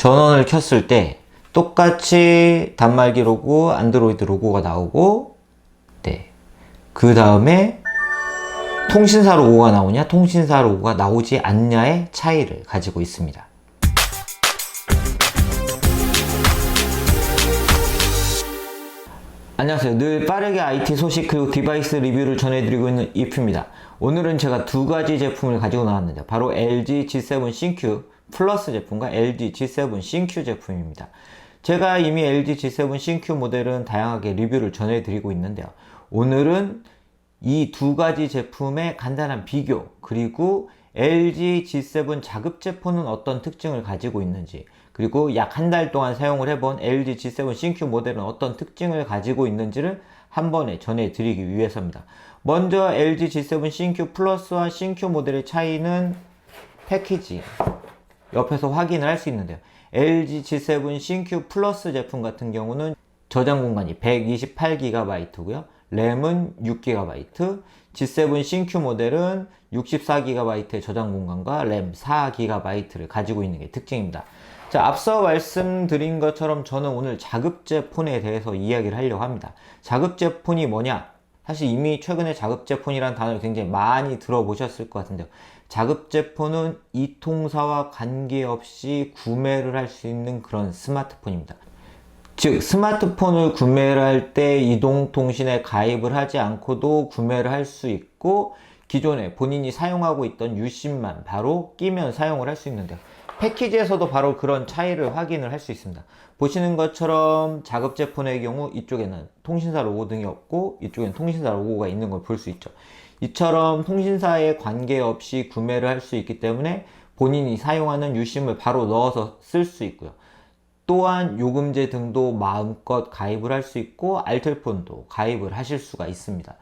전원을 켰을 때 똑같이 단말기 로고, 안드로이드 로고가 나오고, 그 다음에 통신사 로고가 나오냐, 통신사 로고가 나오지 않냐의 차이를 가지고 있습니다. 안녕하세요. 늘 빠르게 IT 소식 그리고 디바이스 리뷰를 전해드리고 있는 이프입니다. 오늘은 제가 두 가지 제품을 가지고 나왔는데 바로 LG G7 신큐 플러스 제품과 LG G7 신큐 제품입니다. 제가 이미 LG G7 신큐 모델은 다양하게 리뷰를 전해드리고 있는데요. 오늘은 이 두 가지 제품의 간단한 비교, 그리고 LG G7 자급제 폰은 어떤 특징을 가지고 있는지, 그리고 약 한 달 동안 사용을 해본 LG G7 신큐 모델은 어떤 특징을 가지고 있는지를 한 번에 전해드리기 위해서입니다. 먼저 LG G7 신큐 플러스와 신큐 모델의 차이는 패키지 옆에서 확인을 할 수 있는데요. LG G7 신큐 플러스 제품 같은 경우는 저장 공간이 128GB고요. 램은 6GB, G7 신큐 모델은 64GB의 저장 공간과 램 4GB를 가지고 있는 게 특징입니다. 자, 앞서 말씀드린 것처럼 저는 오늘 자급제 폰에 대해서 이야기를 하려고 합니다. 자급제 폰이 뭐냐? 사실 이미 최근에 자급제 폰이라는 단어를 굉장히 많이 들어보셨을 것 같은데요. 자급제 폰은 이 통사와 관계없이 구매를 할 수 있는 그런 스마트폰입니다. 즉, 스마트폰을 구매를 할 때 이동통신에 가입을 하지 않고도 구매를 할 수 있고, 기존에 본인이 사용하고 있던 유심만 바로 끼면 사용을 할 수 있는데요. 패키지에서도 바로 그런 차이를 확인을 할 수 있습니다. 보시는 것처럼 자급제 폰의 경우 이쪽에는 통신사 로고 등이 없고 이쪽에는 통신사 로고가 있는 걸 볼 수 있죠. 이처럼 통신사에 관계없이 구매를 할 수 있기 때문에 본인이 사용하는 유심을 바로 넣어서 쓸 수 있고요. 또한 요금제 등도 마음껏 가입을 할 수 있고 알뜰폰도 가입을 하실 수가 있습니다.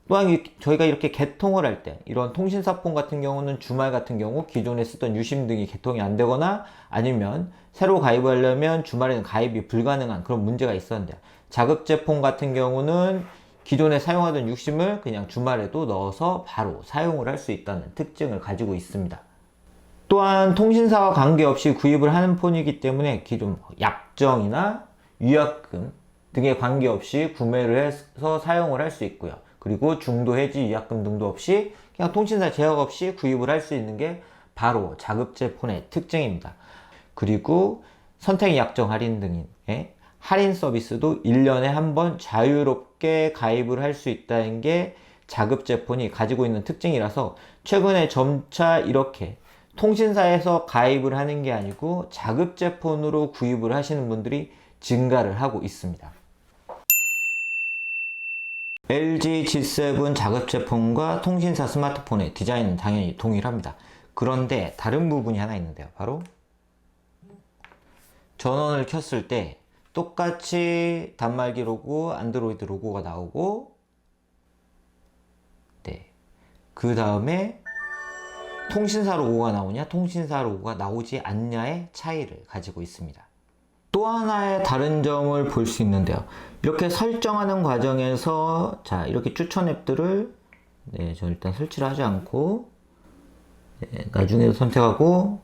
또한 저희가 이렇게 개통을 할 때 이런 통신사폰 같은 경우는 주말 같은 경우 기존에 쓰던 유심 등이 개통이 안 되거나 아니면 새로 가입을 하려면 주말에는 가입이 불가능한 그런 문제가 있었는데, 자급제 폰 같은 경우는 기존에 사용하던 유심을 그냥 주말에도 넣어서 바로 사용을 할 수 있다는 특징을 가지고 있습니다. 또한 통신사와 관계없이 구입을 하는 폰이기 때문에 기존 약정이나 위약금 등에 관계없이 구매를 해서 사용을 할 수 있고요. 그리고 중도 해지 위약금 등도 없이 그냥 통신사 제약 없이 구입을 할 수 있는 게 바로 자급제 폰의 특징입니다. 그리고 선택 약정 할인 등의 할인 서비스도 1년에 한 번 자유롭게 가입을 할 수 있다는 게 자급제 폰이 가지고 있는 특징이라서 최근에 점차 이렇게 통신사에서 가입을 하는 게 아니고 자급제 폰으로 구입을 하시는 분들이 증가를 하고 있습니다. LG G7 자급제 폰과 통신사 스마트폰의 디자인은 당연히 동일합니다. 그런데 다른 부분이 하나 있는데요. 바로 전원을 켰을 때 똑같이 단말기 로고, 안드로이드 로고가 나오고, 그 다음에 통신사 로고가 나오냐, 통신사 로고가 나오지 않냐의 차이를 가지고 있습니다. 또 하나의 다른 점을 볼 수 있는데요. 이렇게 설정하는 과정에서 이렇게 추천 앱들을 저 일단 설치를 하지 않고 나중에 선택하고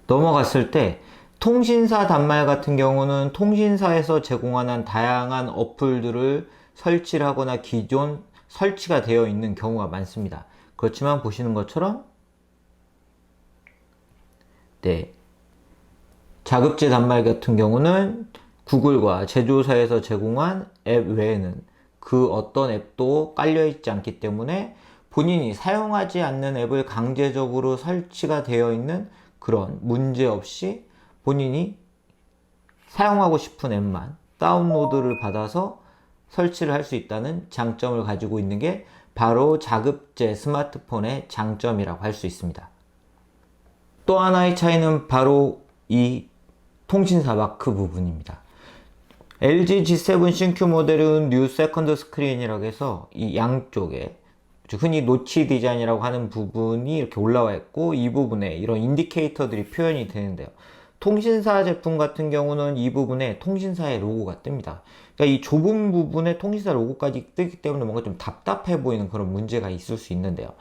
넘어갔을 때 통신사 단말 같은 경우는 통신사에서 제공하는 다양한 어플들을 설치를 하거나 기존 설치가 되어 있는 경우가 많습니다. 그렇지만 보시는 것처럼 자급제 단말 같은 경우는 구글과 제조사에서 제공한 앱 외에는 그 어떤 앱도 깔려있지 않기 때문에 본인이 사용하지 않는 앱을 강제적으로 설치가 되어 있는 그런 문제 없이 본인이 사용하고 싶은 앱만 다운로드를 받아서 설치를 할 수 있다는 장점을 가지고 있는 게 바로 자급제 스마트폰의 장점이라고 할 수 있습니다. 또 하나의 차이는 바로 이 통신사 마크 부분입니다. LG G7 신큐 모델은 뉴 세컨드 스크린이라고 해서 이 양쪽에 흔히 노치 디자인이라고 하는 부분이 이렇게 올라와 있고, 이 부분에 이런 인디케이터들이 표현이 되는데요. 통신사 제품 같은 경우는 이 부분에 통신사의 로고가 뜹니다. 그러니까 이 좁은 부분에 통신사 로고까지 뜨기 때문에 뭔가 좀 답답해 보이는 그런 문제가 있을 수 있는데요.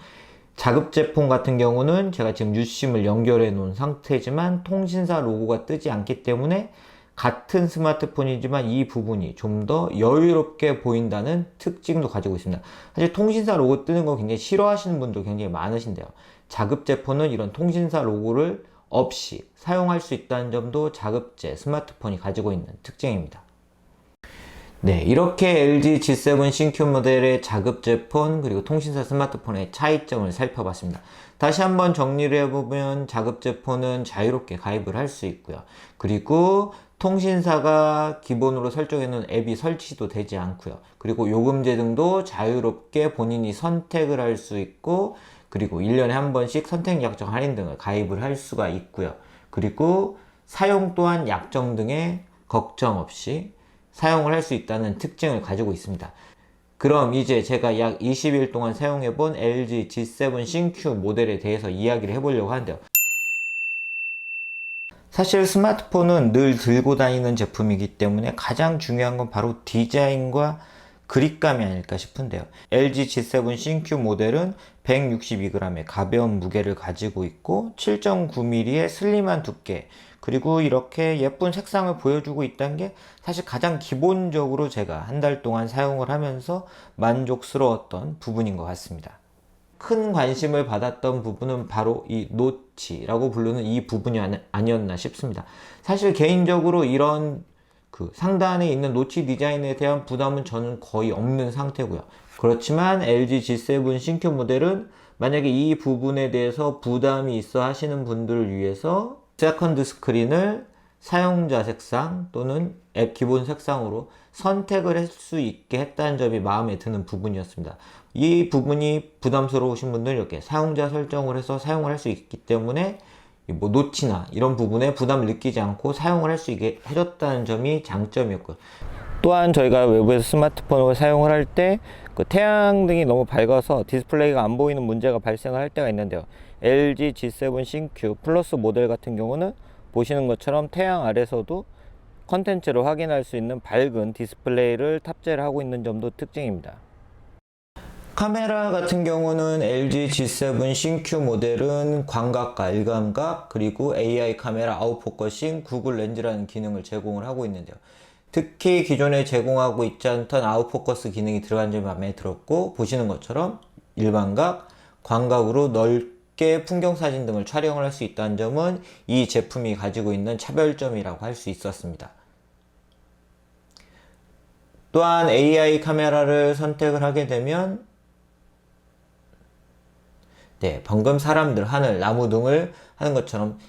자급 제품 같은 경우는 제가 지금 유심을 연결해 놓은 상태지만 통신사 로고가 뜨지 않기 때문에 같은 스마트폰이지만 이 부분이 좀 더 여유롭게 보인다는 특징도 가지고 있습니다. 사실 통신사 로고 뜨는 거 굉장히 싫어하시는 분도 굉장히 많으신데요. 자급 제품은 이런 통신사 로고를 없이 사용할 수 있다는 점도 자급제 스마트폰이 가지고 있는 특징입니다. 네, 이렇게 LG G7 신규 모델의 자급제 폰 그리고 통신사 스마트폰의 차이점을 살펴봤습니다. 다시 한번 정리를 해보면 자급제 폰은 자유롭게 가입을 할 수 있고요. 그리고 통신사가 기본으로 설정해놓은 앱이 설치도 되지 않고요. 그리고 요금제 등도 자유롭게 본인이 선택을 할 수 있고, 그리고 1년에 한 번씩 선택 약정 할인 등을 가입을 할 수가 있고요. 그리고 사용 또한 약정 등의 걱정 없이 사용을 할 수 있다는 특징을 가지고 있습니다. 그럼 이제 제가 약 20일 동안 사용해본 LG G7 신규 모델에 대해서 이야기를 해보려고 하는데요. 사실 스마트폰은 늘 들고 다니는 제품이기 때문에 가장 중요한 건 바로 디자인과 그립감이 아닐까 싶은데요. LG G7 신규 모델은 162g의 가벼운 무게를 가지고 있고 7.9mm의 슬림한 두께, 그리고 이렇게 예쁜 색상을 보여주고 있다는 게 사실 가장 기본적으로 제가 한 달 동안 사용을 하면서 만족스러웠던 부분인 것 같습니다. 큰 관심을 받았던 부분은 바로 이 노치라고 부르는 이 부분이 아니었나 싶습니다. 사실 개인적으로 이런 상단에 있는 노치 디자인에 대한 부담은 저는 거의 없는 상태고요. 그렇지만 LG G7 신규 모델은 만약에 이 부분에 대해서 부담이 있어 하시는 분들을 위해서 세컨드 스크린을 사용자 색상 또는 앱 기본 색상으로 선택을 할 수 있게 했다는 점이 마음에 드는 부분이었습니다. 이 부분이 부담스러우신 분들은 이렇게 사용자 설정을 해서 사용을 할 수 있기 때문에 뭐 노치나 이런 부분에 부담을 느끼지 않고 사용을 할 수 있게 해줬다는 점이 장점이었고요. 또한 저희가 외부에서 스마트폰을 사용을 할 때 태양등이 너무 밝아서 디스플레이가 안 보이는 문제가 발생을 할 때가 있는데요. LG G7 신규 플러스 모델 같은 경우는 보시는 것처럼 태양 아래서도 컨텐츠를 확인할 수 있는 밝은 디스플레이를 탑재를 하고 있는 점도 특징입니다. 카메라 같은 경우는 LG G7 신규 모델은 광각과 일감각 그리고 AI 카메라 아웃포커싱 구글 렌즈라는 기능을 제공을 하고 있는데요. 특히 기존에 제공하고 있지 않던 아웃포커스 기능이 들어간 점이 마음에 들었고, 보시는 것처럼 일반각, 광각으로 넓게 풍경사진 등을 촬영을 할 수 있다는 점은 이 제품이 가지고 있는 차별점이라고 할 수 있었습니다. 또한 AI 카메라를 선택을 하게 되면 방금 사람들, 하늘, 나무 등을 하는 것처럼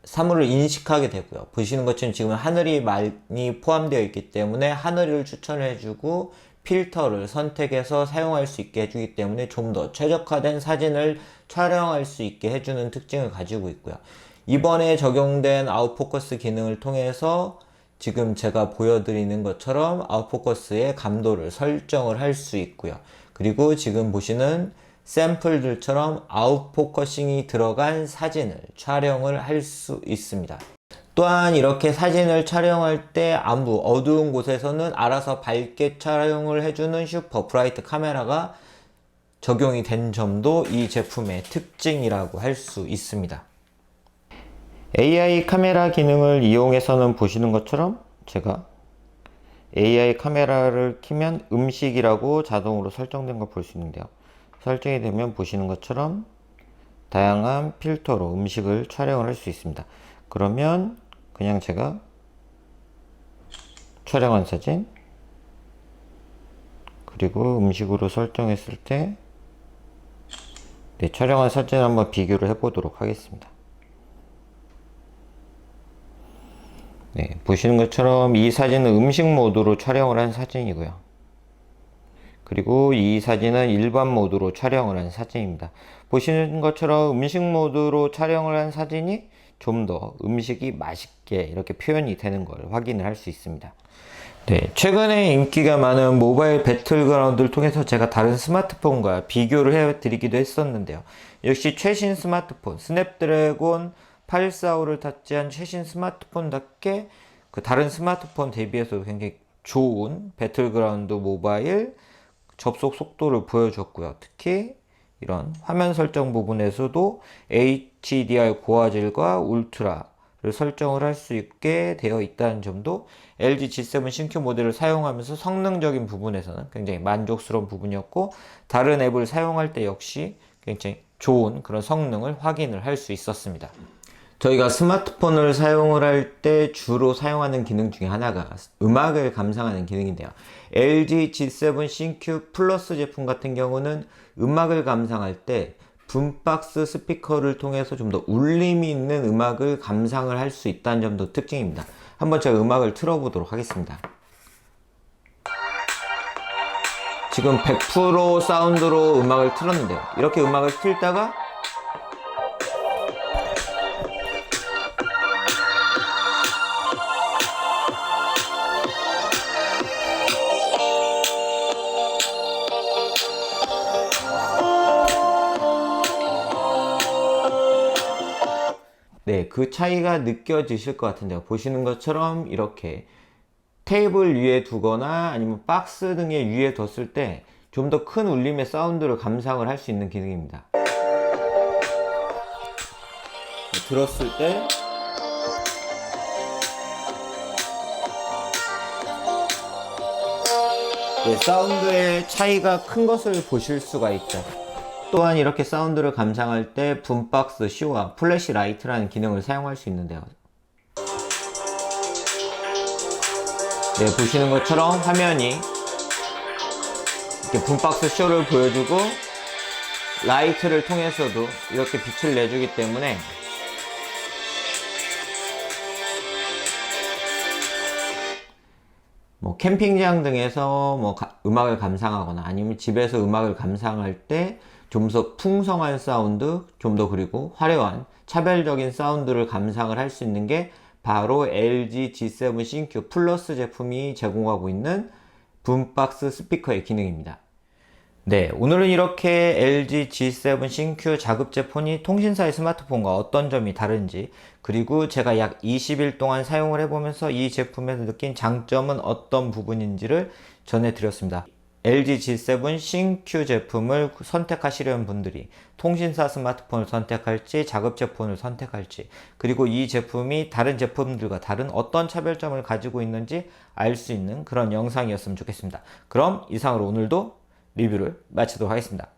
사물을 인식하게 되고요. 보시는 것처럼 지금 하늘이 많이 포함되어 있기 때문에 하늘을 추천해주고 필터를 선택해서 사용할 수 있게 해주기 때문에 좀 더 최적화된 사진을 촬영할 수 있게 해주는 특징을 가지고 있고요. 이번에 적용된 아웃포커스 기능을 통해서 지금 제가 보여드리는 것처럼 아웃포커스의 감도를 설정을 할 수 있고요. 그리고 지금 보시는 샘플들처럼 아웃포커싱이 들어간 사진을 촬영을 할 수 있습니다. 또한 이렇게 사진을 촬영할 때 안부 어두운 곳에서는 알아서 밝게 촬영을 해주는 슈퍼 브라이트 카메라가 적용이 된 점도 이 제품의 특징이라고 할 수 있습니다. AI 카메라 기능을 이용해서는 보시는 것처럼 제가 AI 카메라를 켜면 음식이라고 자동으로 설정된 걸 볼 수 있는데요. 설정이 되면 보시는 것처럼 다양한 필터로 음식을 촬영을 할 수 있습니다. 그러면 그냥 제가 촬영한 사진 그리고 음식으로 설정했을 때 촬영한 사진 한번 비교를 해 보도록 하겠습니다. 보시는 것처럼 이 사진은 음식 모드로 촬영을 한 사진이고요. 그리고 이 사진은 일반 모드로 촬영을 한 사진입니다. 보시는 것처럼 음식 모드로 촬영을 한 사진이 좀 더 음식이 맛있게 이렇게 표현이 되는 걸 확인을 할 수 있습니다. 최근에 인기가 많은 모바일 배틀그라운드를 통해서 제가 다른 스마트폰과 비교를 해드리기도 했었는데요. 역시 최신 스마트폰 스냅드래곤 845를 탑재한 최신 스마트폰답게 다른 스마트폰 대비해서도 굉장히 좋은 배틀그라운드 모바일 접속 속도를 보여줬고요. 특히 이런 화면 설정 부분에서도 HDR 고화질과 울트라를 설정을 할 수 있게 되어 있다는 점도 LG G7 신큐 모델을 사용하면서 성능적인 부분에서는 굉장히 만족스러운 부분이었고, 다른 앱을 사용할 때 역시 굉장히 좋은 그런 성능을 확인을 할 수 있었습니다. 저희가 스마트폰을 사용을 할 때 주로 사용하는 기능 중에 하나가 음악을 감상하는 기능인데요. LG G7 신큐 플러스 제품 같은 경우는 음악을 감상할 때 붐박스 스피커를 통해서 좀 더 울림이 있는 음악을 감상을 할 수 있다는 점도 특징입니다. 한번 제가 음악을 틀어보도록 하겠습니다. 지금 100% 사운드로 음악을 틀었는데요. 이렇게 음악을 틀다가 네, 그 차이가 느껴지실 것 같은데요. 보시는 것처럼 이렇게 테이블 위에 두거나 아니면 박스 등의 위에 뒀을 때 좀 더 큰 울림의 사운드를 감상을 할 수 있는 기능입니다. 들었을 때 네, 사운드의 차이가 큰 것을 보실 수가 있죠. 또한 이렇게 사운드를 감상할 때 붐박스 쇼와 플래시 라이트라는 기능을 사용할 수 있는데요. 네, 보시는 것처럼 화면이 이렇게 붐박스 쇼를 보여주고 라이트를 통해서도 이렇게 빛을 내주기 때문에 뭐 캠핑장 등에서 뭐 음악을 감상하거나 아니면 집에서 음악을 감상할 때 좀 더 풍성한 사운드, 좀 더 그리고 화려한 차별적인 사운드를 감상을 할 수 있는 게 바로 LG G7 신큐 플러스 제품이 제공하고 있는 붐박스 스피커의 기능입니다. 네, 오늘은 이렇게 LG G7 신큐 자급제 폰이 통신사의 스마트폰과 어떤 점이 다른지, 그리고 제가 약 20일 동안 사용을 해보면서 이 제품에서 느낀 장점은 어떤 부분인지를 전해드렸습니다. LG G7 신큐 제품을 선택하시려는 분들이 통신사 스마트폰을 선택할지 자급제 폰을 선택할지, 그리고 이 제품이 다른 제품들과 다른 어떤 차별점을 가지고 있는지 알 수 있는 그런 영상이었으면 좋겠습니다. 그럼 이상으로 오늘도 리뷰를 마치도록 하겠습니다.